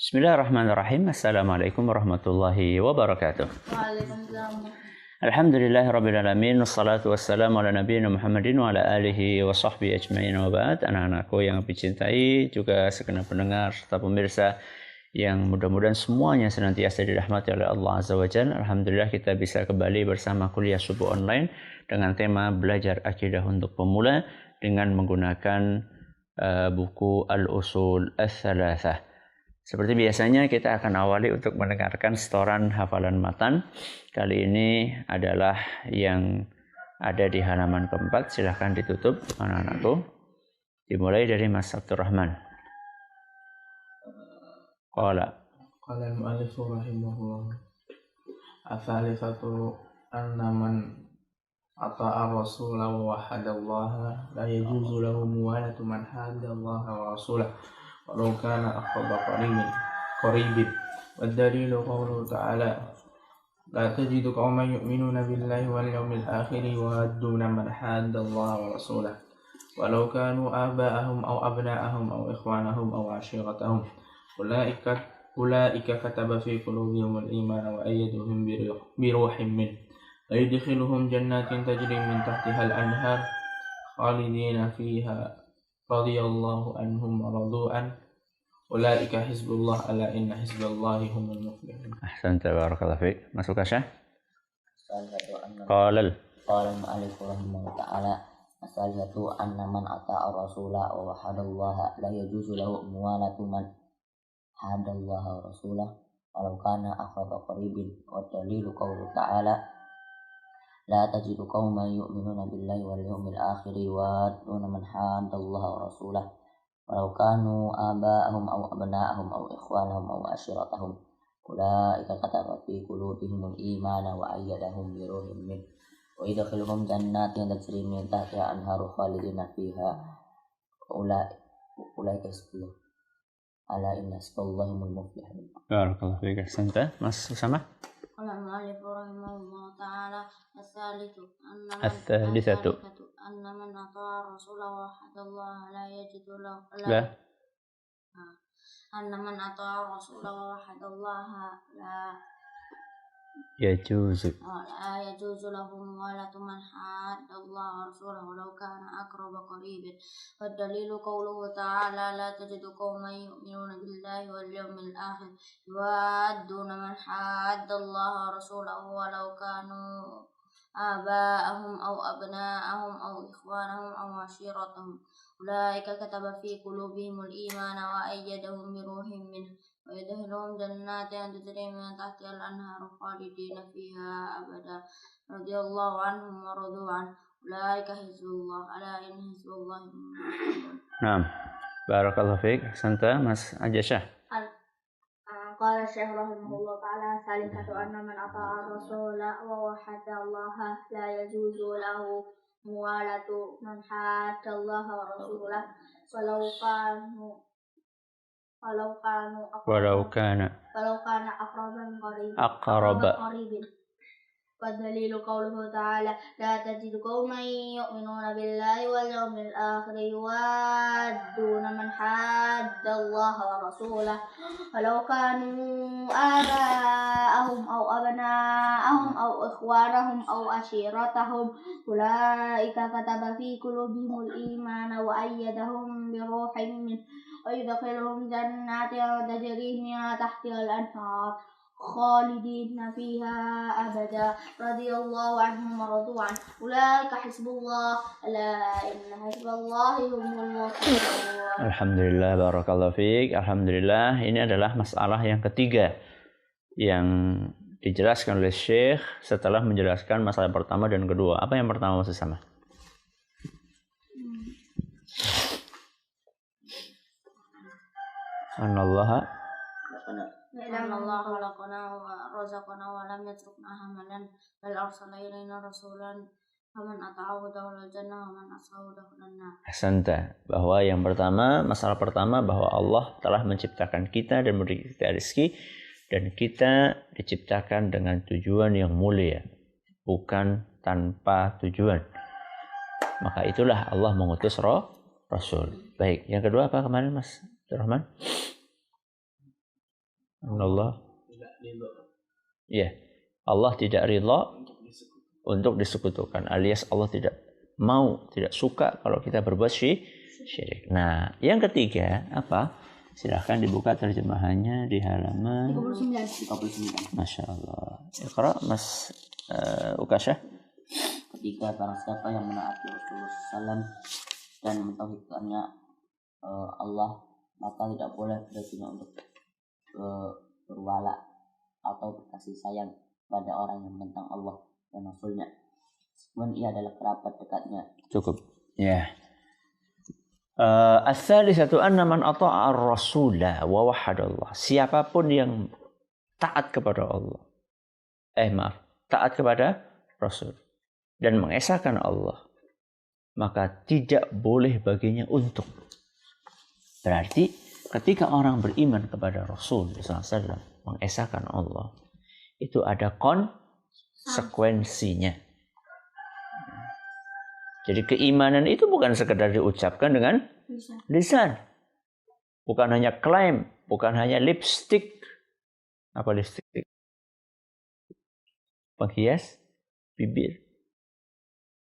Bismillahirrahmanirrahim. Assalamualaikum warahmatullahi wabarakatuh. Waalaikumsalam. Alhamdulillahirabbil alamin wassalatu wassalamu ala nabiyina Muhammadin wa ala alihi wa sahbihi ajmain wa ba'd. Anak-anakku yang dicintai, juga segenap pendengar serta pemirsa yang mudah-mudahan semuanya senantiasa dirahmati oleh Allah Azza wa Jalla. Alhamdulillah kita bisa kembali bersama kuliah subuh online dengan tema belajar akidah untuk pemula dengan menggunakan buku Al-Usul Ats-Tsalatsah. Seperti biasanya kita akan awali untuk mendengarkan setoran hafalan matan. Kali ini adalah yang ada di halaman keempat. Silahkan ditutup anak-anakku. Dimulai dari Mas Abdurrahman. Qala al-mu'allif rahimahullah. Ats-tsalitsatu anna man ata'a rasulah wa wahadallaha la yajuzu lahu muwalatu man haddallaha wa rasulah walau kana aqraba qaribin wad-dalilu qawluhu ta'ala la tajidu qauman yu'minuna billahi wal yawmil akhir yuwadduna man haddallaha wa rasulah walau kanu aba'ahum aw abna'ahum aw ikhwanahum aw 'ashiratahum ulaika kataba fi qulubihimul imana wa ayyadahum bi ruhin min wa yudkhiluhum jannatin tajri min tahtiha al-anhar khalidina fiha radiyallahu anhum wa radu'an ulaika hizbullah ala inna hizballahi humul muflihun. Ahsanta barakallahu fiik. Masuk Syekh. Qala al-mu'allif rahimahullah ta'ala as-salihatu anna man ata'a rasula wa wahadallaha la yajuzu lahu muwalatu man hadallaha wa rasulah walau kana aqraba qaribin wa dalilu qawluhu ta'ala la tajidu qauman yu'minuna billahi wal yawmil akhir yuwadduna man haddallaha wa rasulah walau kanu aba'ahum aw abna'ahum aw ikhwanahum aw ashiratahum ulaika kataba fi qulubihimul imana wa ayyadahum bi ruhin min wa yadkhiluhum jannatin tajri min tahtiha anharu khalidina fiha ulaika hizbullah ala inna hizballahi humul muflihun. Barakallahu fiik. Ahsanta. Mas Usama. Qala al-mu'allif rahimahullah ta'ala Ats-tsalitsatu anna man ata'a rasulah wa hadallaha la yajidu lahu anna man ata'a rasulah wa hadallaha la yajuzu lahum walatu man haddallaha wa rasulahu walau kana aqraba qaribin wad dalilu qawluhu ta'ala la tajidu qauman yu'minuna billahi wal yawmil akhir yuwadduna man haddallaha wa rasulahu walau kanu aba'ahum aw abna'ahum aw ikhwanahum aw ashiratahum ulaika kataba fi qulubihimul imana wa ayyadahum bi ruhin minhu wa yadkhiluhum jannatin tajri min tahtiha al-anharu khalidina fiha abada radiyallahu anhum wa radu an ulaika hizbullah ala inna hizballahi humul muflihun. Naam. Barakallahu fiik. Ahsanta. Mas Ajasyah. Qala Syekh rahimahullah ta'ala salihatu anna man ata'a rasula wa wahadallaha la yajuzu lahu muwalatu man haddallaha wa rasulah walau kana aqraba qaribin wadalilu qawluhu ta'ala la tajidu qauman yu'minuna billahi wal yawmil akhir yuwadduna man haddallaha wa rasulah walau kanu aba'ahum aw abna'ahum aw ikhwanahum aw ashiratahum ulaika kataba fi qulubihimul imana wa ayyadahum bi ruhin min wa yudkhiluhum jannatin tajri min tahtiha al-anhar khalidina fiha abada radiyallahu anhum wa radu an ulaika hizbullah ala inna hizballahi humul muflihun. Alhamdulillah, barakallahu fiik. Alhamdulillah, ini adalah masalah yang ketiga yang dijelaskan oleh Syekh setelah menjelaskan masalah pertama dan kedua. Apa yang pertama maksud sama? Anallaha Allah khalaqana wa razaqana wa lam yatrukna hamalan bal arsala ilaina rasulan faman ata'ahu dakhala jannah wa man asahu dakhala nar. Ahsanta. Bahwa yang pertama, masalah pertama bahwa Allah telah menciptakan kita dan memberi kita rezeki dan kita diciptakan dengan tujuan yang mulia, bukan tanpa tujuan. Maka itulah Allah mengutus Rasul. Baik, yang kedua apa kemarin Mas Rahman? Allah tidak ridho ya, Allah tidak ridha untuk disekutukan. untuk disekutukan, alias Allah tidak mau, tidak suka kalau kita berbuat syirik. Nah, yang ketiga apa? Silahkan dibuka terjemahannya di halaman 39. Masya Allah. Iqra Mas Ukasha. Ketiga, barang siapa yang menaati Rasulullah SAW dan mentauhidkannya Allah, maka tidak boleh baginya untuk berwala atau berkasih sayang pada orang yang menentang Allah dan Rasulnya, meskipun ia adalah kerabat dekatnya. Cukup. Ya. Ats-tsalisatu anna man ata'a ar-rasula wa wahadallah. Siapapun yang taat kepada Allah. Taat kepada Rasul dan mengesahkan Allah, maka tidak boleh baginya untuk. Berarti ketika orang beriman kepada Rasul SAW, mengesahkan Allah, itu ada konsekuensinya. Jadi keimanan itu bukan sekedar diucapkan dengan lisan. Bukan hanya klaim, bukan hanya lipstick. Apa lipstick? Penghias bibir.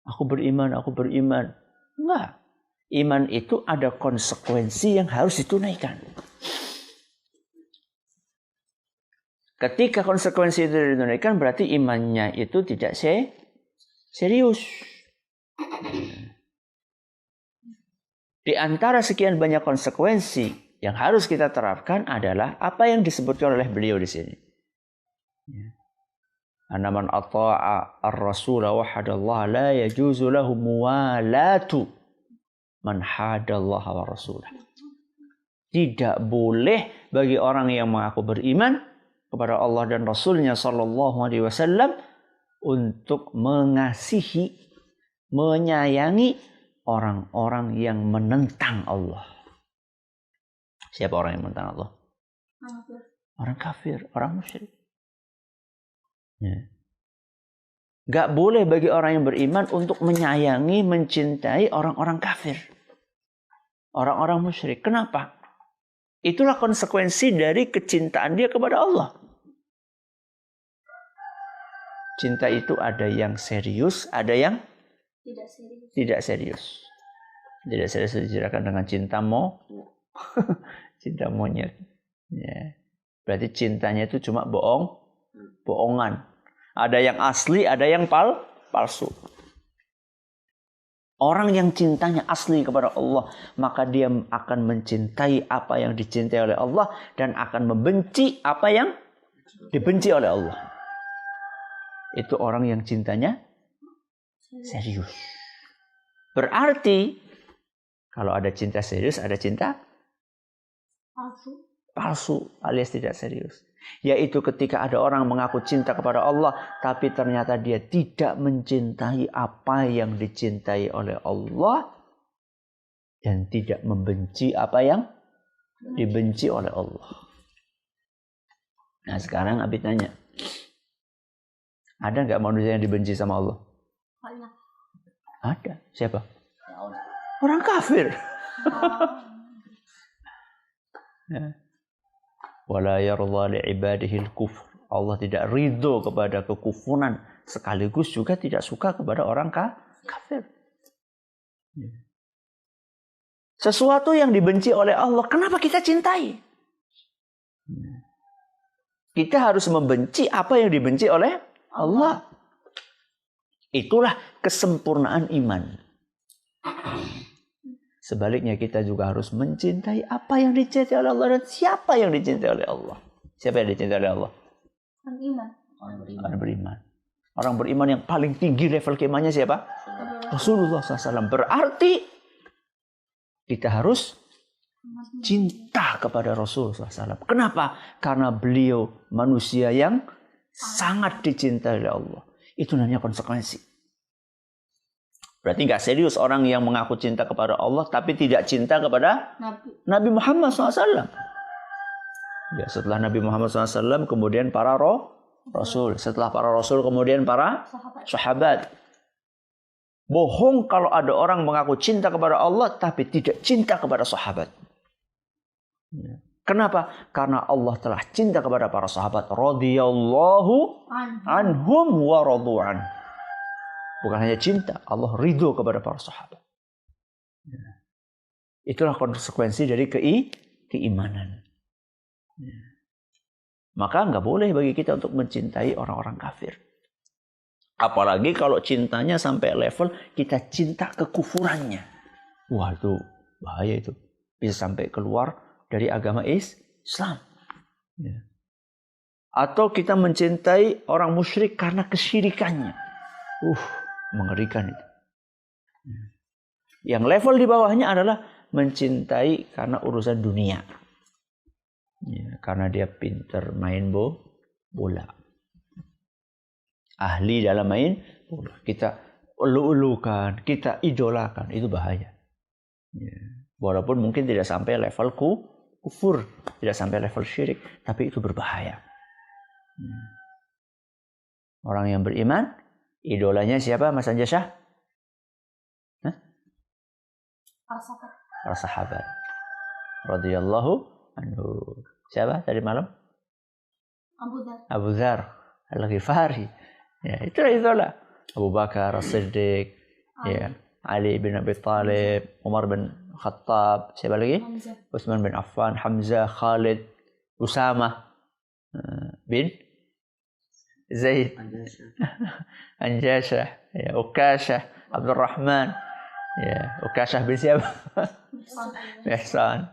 Aku beriman, aku beriman. Enggak. Iman itu ada konsekuensi yang harus ditunaikan. Ketika konsekuensi itu ditunaikan, berarti imannya itu tidak serius. Di antara sekian banyak konsekuensi yang harus kita terapkan adalah apa yang disebutkan oleh beliau di sini. Anna man ata'a ar-rasula wahadallaha la yajuzu lahu muwalatu man hadallaha wa rasulah. Tidak boleh bagi orang yang mengaku beriman kepada Allah dan Rasulnya sallallahu alaihi wasallam untuk mengasihi, menyayangi orang-orang yang menentang Allah. Siapa orang yang menentang Allah? Orang kafir, orang musyrik. Ya. Gak boleh bagi orang yang beriman untuk menyayangi, mencintai orang-orang kafir, orang-orang musyrik. Kenapa? Itulah konsekuensi dari kecintaan dia kepada Allah. Cinta itu ada yang serius, ada yang tidak serius. Tidak serius dijelaskan dengan cinta cinta monyet. Ya. Berarti cintanya itu cuma bohongan. Ada yang asli, ada yang palsu. Orang yang cintanya asli kepada Allah, maka dia akan mencintai apa yang dicintai oleh Allah dan akan membenci apa yang dibenci oleh Allah. Itu orang yang cintanya serius. Berarti kalau ada cinta serius, ada cinta palsu alias tidak serius. Yaitu ketika ada orang mengaku cinta kepada Allah, tapi ternyata dia tidak mencintai apa yang dicintai oleh Allah dan tidak membenci apa yang dibenci oleh Allah. Nah sekarang Abi tanya, ada nggak manusia yang dibenci sama Allah? Ada. Siapa? Orang kafir. Ya. Wala yarda li'ibadihi al-kufr. Allah tidak ridho kepada kekufuran, sekaligus juga tidak suka kepada orang kafir. Sesuatu yang dibenci oleh Allah, kenapa kita cintai? Kita harus membenci apa yang dibenci oleh Allah. Itulah kesempurnaan iman. Sebaliknya kita juga harus mencintai apa yang dicintai oleh Allah dan siapa yang dicintai oleh Allah. Siapa yang dicintai oleh Allah? Orang beriman. Orang beriman yang paling tinggi level keimannya siapa? Rasulullah SAW. Berarti kita harus cinta kepada Rasulullah SAW. Kenapa? Karena beliau manusia yang sangat dicintai oleh Allah. Itu namanya konsekuensi. Berarti nggak serius orang yang mengaku cinta kepada Allah tapi tidak cinta kepada Nabi Muhammad SAW. Ya, setelah Nabi Muhammad SAW kemudian para Rasul. Setelah para Rasul kemudian para sahabat. Bohong kalau ada orang mengaku cinta kepada Allah tapi tidak cinta kepada sahabat. Ya. Kenapa? Karena Allah telah cinta kepada para sahabat. Radhiyallahu anhum wa radu'an. Bukan hanya cinta, Allah ridho kepada para sahabat. Itulah konsekuensi dari keimanan. Maka nggak boleh bagi kita untuk mencintai orang-orang kafir. Apalagi kalau cintanya sampai level kita cinta kekufurannya. Wah, itu bahaya itu. Bisa sampai keluar dari agama Islam. Atau kita mencintai orang musyrik karena kesyirikannya. Mengerikan itu. Yang level di bawahnya adalah mencintai karena urusan dunia. Karena dia pintar main bola. Ahli dalam main bola. Kita ulu-ulukan, kita idolakan. Itu bahaya. Walaupun mungkin tidak sampai level kufur. Tidak sampai level syirik. Tapi itu berbahaya. Orang yang beriman, idolanya siapa Mas Anjasah? Para sahabat. Radhiyallahu anhu. Siapa tadi malam? Abu Dzar Al-Ghifari. Ya, itulah. Abu Bakar As-Siddiq, Ali bin Abi Thalib, Umar bin Khattab, siapa lagi? Utsman bin Affan, Hamzah, Khalid, Usamah bin Zaid, Anjashah, Ukashah, Abdurrahman, Ukashah bin siapa? Ihsan,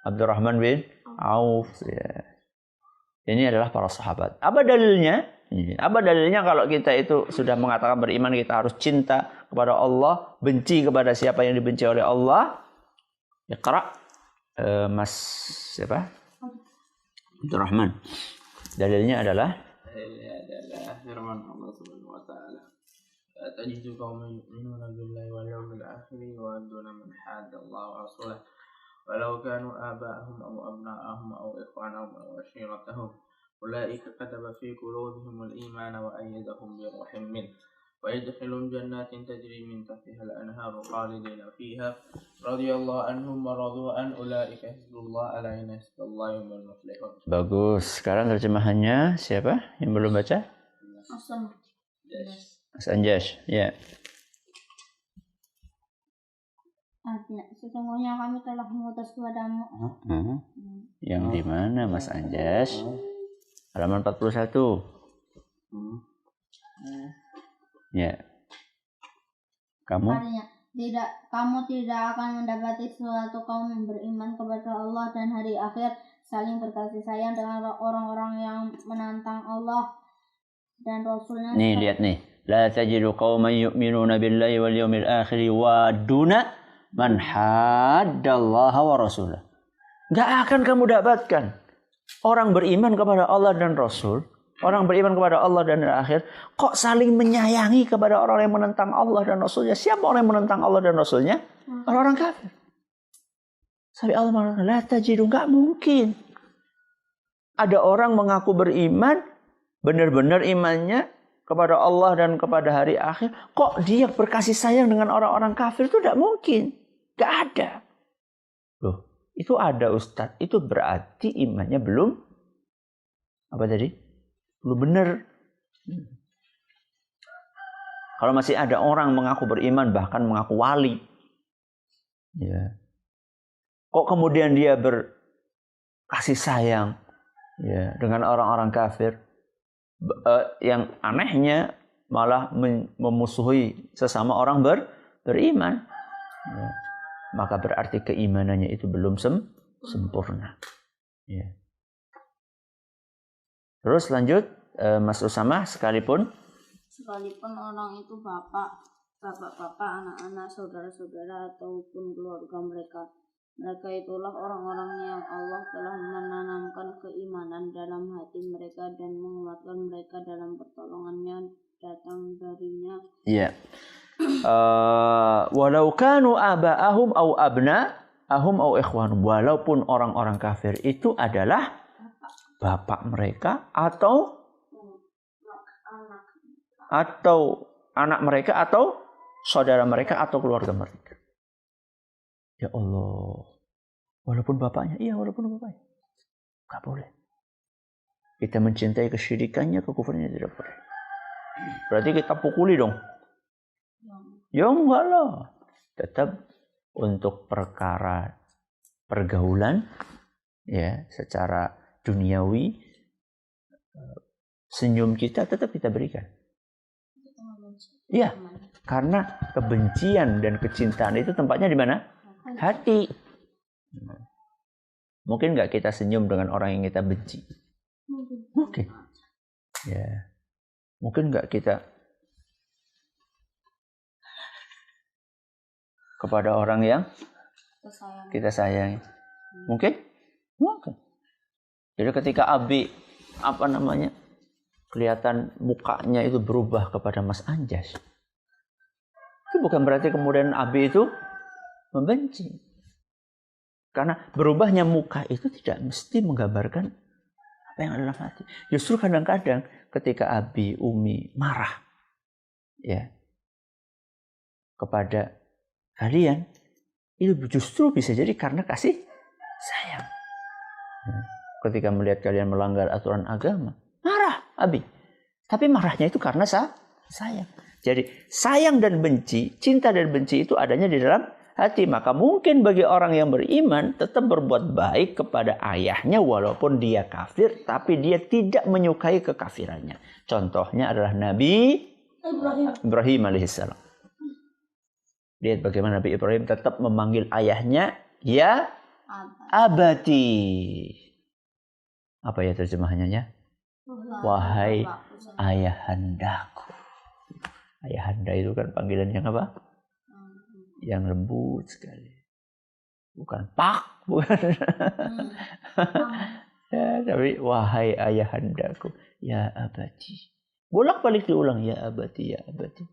Abdurrahman bin Auf. Ini adalah para sahabat. Apa dalilnya? Apa dalilnya kalau kita itu sudah mengatakan beriman, kita harus cinta kepada Allah, benci kepada siapa yang dibenci oleh Allah? Iqra. Mas siapa? Abdurrahman. Dalilnya adalah firman Allah Subhanahu wa taala. Tajidu qauman yu'minuna billahi wal yawmil akhir wa yad'una man hadda Allah wa rasulahu walau kanu aba'ahum aw abna'ahum aw ikhwanahum aw ashiratahum ulaika kataba fi qulubihim al-imana wa ayyadahum bi ruhin min wa yadkhulun jannatin tajri min tahtiha al-anharu khalidina fiha radhiyallahu anhum wa radu an ulaika hizbullah ala inna hizballahi humul muflihun. Bagus. Sekarang terjemahannya siapa yang belum baca? Mas Anjas, ya. Artinya, sesungguhnya kami telah mengutus kepadamu. Yang di mana Mas Anjas? Halaman 41. Ya. Kamu? Artinya, kamu tidak akan mendapati suatu kaum yang beriman kepada Allah dan hari akhir, saling berkasih sayang dengan orang-orang yang menantang Allah dan Rasulnya. Nih, lihat nih. La tajidu qauman yu'minuna billahi wal yawmil akhir waduna man haddallaha wa rasulah. Enggak akan kamu dapatkan orang beriman kepada Allah dan Rasul, orang beriman kepada Allah dan hari akhir, kok saling menyayangi kepada orang yang menentang Allah dan Rasulnya. Siapa orang yang menentang Allah dan Rasulnya? Orang-orang kafir. Sampai Allah mengatakan, la tajidu, enggak mungkin ada orang mengaku beriman, benar-benar imannya kepada Allah dan kepada hari akhir, kok dia berkasih sayang dengan orang-orang kafir? Itu tidak mungkin. Gak ada. Loh, itu ada Ustadz. Itu berarti imannya belum, apa tadi? Belum benar. Kalau masih ada orang mengaku beriman, bahkan mengaku wali, kok kemudian dia berkasih sayang dengan orang-orang kafir? Yang anehnya malah memusuhi sesama orang beriman, maka berarti keimanannya itu belum sempurna. Terus lanjut, Mas Usama, sekalipun orang itu bapak, anak-anak, saudara-saudara ataupun keluarga mereka itulah orang-orang yang Allah telah menanamkan keimanan dalam hati mereka dan menguatkan mereka dalam pertolongannya datang darinya. Iya. Walau kanu aba'ahum au abna'ahum au ikhwanum. Walaupun orang-orang kafir itu adalah bapak mereka atau anak mereka atau saudara mereka atau keluarga mereka. Ya Allah, Walaupun bapaknya, iya walaupun bapaknya. Gak boleh. Kita mencintai kesyirikannya, kekufurannya tidak boleh. Berarti kita pukuli dong. Ya enggak lah. Tetap untuk perkara pergaulan, ya secara duniawi, senyum kita tetap kita berikan. Iya, karena kebencian dan kecintaan itu tempatnya di mana? Hati. Mungkin nggak kita senyum dengan orang yang kita benci? Mungkin. Ya. Mungkin nggak kita kepada orang yang kita sayangi? Mungkin? Mungkin. Jadi ketika Abi kelihatan mukanya itu berubah kepada Mas Anjas, itu bukan berarti kemudian Abi itu membenci. Karena berubahnya muka itu tidak mesti menggambarkan apa yang ada dalam hati. Justru kadang-kadang ketika Abi, Umi marah ya kepada kalian, itu justru bisa jadi karena kasih sayang. Ketika melihat kalian melanggar aturan agama, marah Abi. Tapi marahnya itu karena sayang. Jadi sayang dan benci, cinta dan benci itu adanya di dalam hati. Maka mungkin bagi orang yang beriman tetap berbuat baik kepada ayahnya walaupun dia kafir, tapi dia tidak menyukai kekafirannya. Contohnya adalah Nabi Ibrahim alaihissalam. Lihat bagaimana Nabi Ibrahim tetap memanggil ayahnya ya abati. Apa ya terjemahannya ya? Wahai ayahandaku. Ayahanda itu kan panggilan yang apa? Yang lembut sekali. Bukan pak, bukan. Ya, tapi wahai ayahandaku, ya abati. Bolak-balik diulang ya abati, ya abati.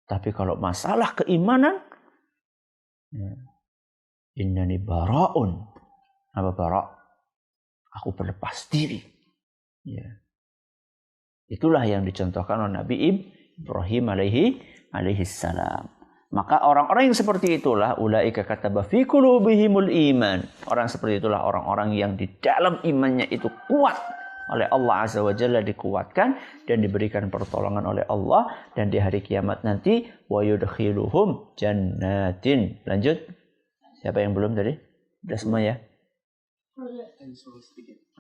Tapi kalau masalah keimanan, ya, innani bara'un. Apa bara'? Aku berlepas diri. Ya. Itulah yang dicontohkan oleh Nabi Ibrahim alaihi salam. Maka orang-orang yang seperti itulah ulaika kataba fi qulubihimul iman. Orang seperti itulah orang-orang yang di dalam imannya itu kuat oleh Allah Azza wa Jalla, dikuatkan dan diberikan pertolongan oleh Allah, dan di hari kiamat nanti wa yudkhiluhum jannatin. Lanjut. Siapa yang belum tadi? Sudah semua ya?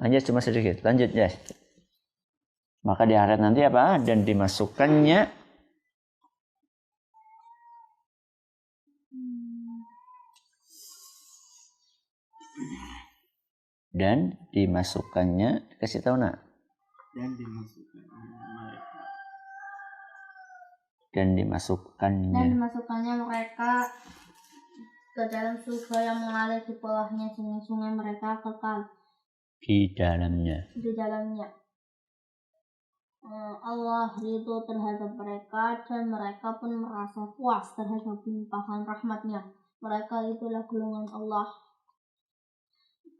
Hanya cuma sedikit. Lanjut ya. Maka di akhirat nanti apa? Dan dimasukkannya kasih tahu nak. Dan dimasukkannya mereka ke dalam surga yang mengalir di bawahnya sungai-sungai, mereka kekal di dalamnya. Allah ridho terhadap mereka dan mereka pun merasa puas terhadap limpahan rahmatnya. Mereka itulah golongan Allah.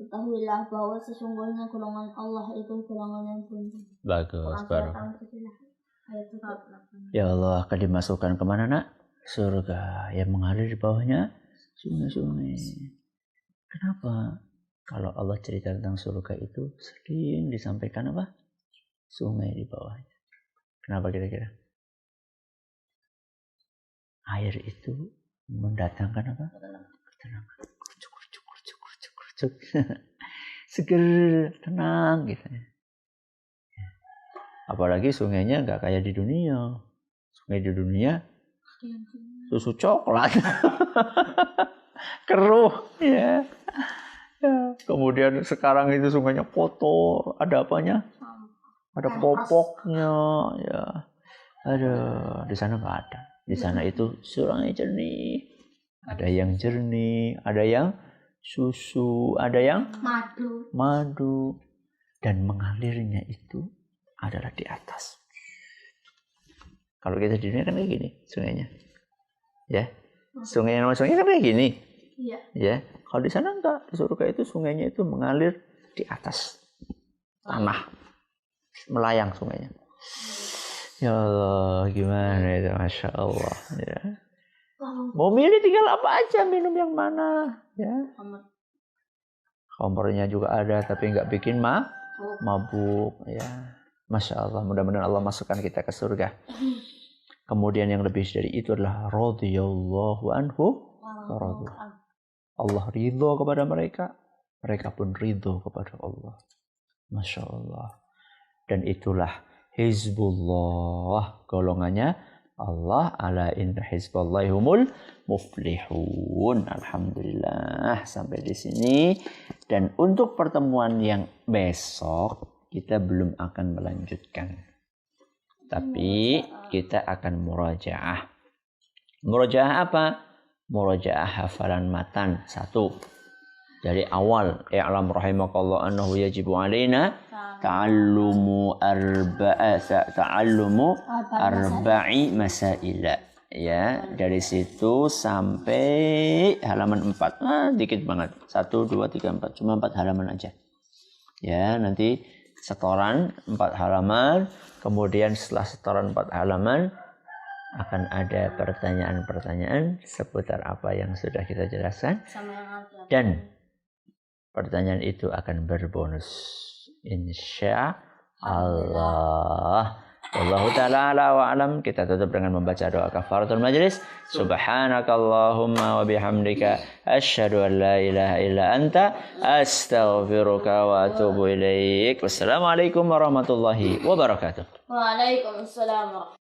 Ketahuilah bahwa sesungguhnya golongan Allah itu golongan yang beruntung. Bagus, bagus. Ya Allah akan dimasukkan kemana nak? Surga yang mengalir di bawahnya sungai-sungai. Kenapa? Kalau Allah cerita tentang surga itu sering disampaikan apa? Sungai di bawahnya. Kenapa kira-kira? Air itu mendatangkan apa? Ketenangan. Kurcuk. Seger, tenang gitu. Apalagi sungainya nggak kayak di dunia. Sungai di dunia susu coklat. Keruh ya. Kemudian sekarang itu sungainya kotor, ada apanya? Ada popoknya ya. Aduh, di sana nggak ada. Di sana itu sungai jernih. Ada yang jernih, ada yang susu, ada yang madu. Dan mengalirnya itu adalah di atas. Kalau kita di dunia kan kayak gini sungainya. Ya. Sungai yang kan kayak gini. Iya. Ya. Kalau di sana enggak, di surga itu sungainya itu mengalir di atas tanah. Melayang sungainya. Ya Allah, gimana itu, Masya Allah. Ya. Mau milih tinggal apa aja, minum yang mana, ya. Khamrnya juga ada tapi nggak bikin mabuk ya. Masya Allah, mudah-mudahan Allah masukkan kita ke surga. Kemudian yang lebih dari itu adalah radhiyallahu anhu wa radu. Allah ridho kepada mereka, mereka pun ridho kepada Allah. Masya Allah. Dan itulah Hizbullah, golongannya Allah. Ala inna hizballahi humul muflihun. Alhamdulillah sampai di sini. Dan untuk pertemuan yang besok kita belum akan melanjutkan, tapi kita akan murajaah. Murajaah apa? Murajaah hafalan matan 1 dari awal. I'lam rahimakallah annahu yajibu alaina ta'allumu arba'i masaila. Ya, dari situ sampai halaman 4. Dikit banget. 1 2 3 4, cuma 4 halaman aja. Ya, nanti setoran 4 halaman. Kemudian setelah setoran 4 halaman akan ada pertanyaan-pertanyaan seputar apa yang sudah kita jelaskan. Dan pertanyaan itu akan berbonus, insya Allah. Wallahu ta'ala ala wa alam. Kita tutup dengan membaca doa kafaratul majlis. Subhanakallahumma wa bihamdika asyhadu an la ilaha illa anta astaghfiruka wa atubu ilaik. Wassalamualaikum warahmatullahi wabarakatuh. Waalaikumsalam.